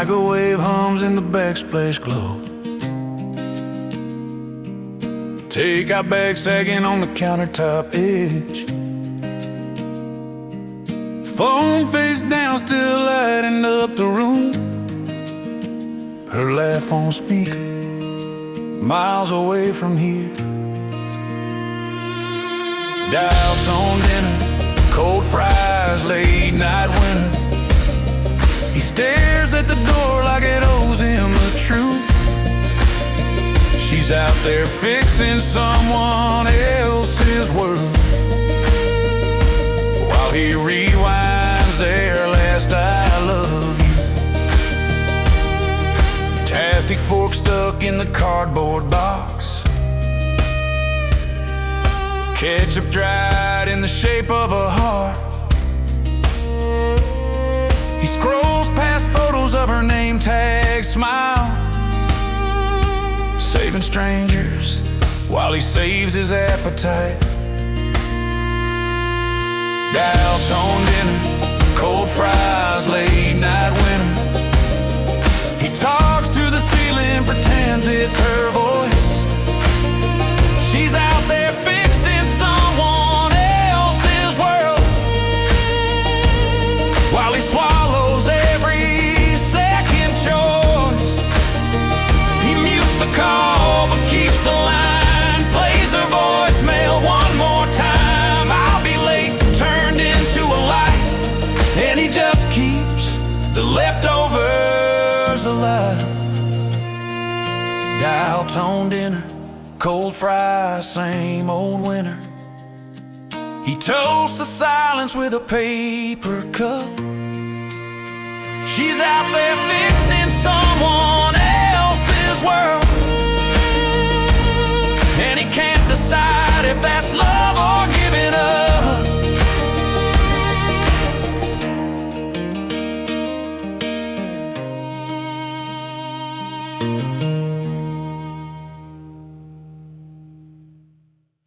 Microwave hums in the backsplash glow. Take-out bag sagging on the countertop edge. Phone face down, still lighting up the room. Her laugh on speaker, miles away from here. Dial tone dinner, cold fries, late night winter. He stares at the door like it owes him the truth. She's out there fixing someone else's world, while he rewinds their last I love you. Plastic fork stuck in the cardboard box, ketchup dried in the shape of a heart. He scrolls past photos of her name tag smile, saving strangers while he saves his appetite. Dial tone dinner, cold fries, late night winter. He talks to the ceiling, pretends it's her voice. She's out there fixing someone else's world, while he swallows every second choice. He mutes the call but keeps the line, plays her voicemail one more time. I'll be late, turned into a life, and he just keeps the leftovers alive. Dial tone dinner, cold fries, same old winter. He toasts the silence with a paper cup. She's out there fixing someone else's world,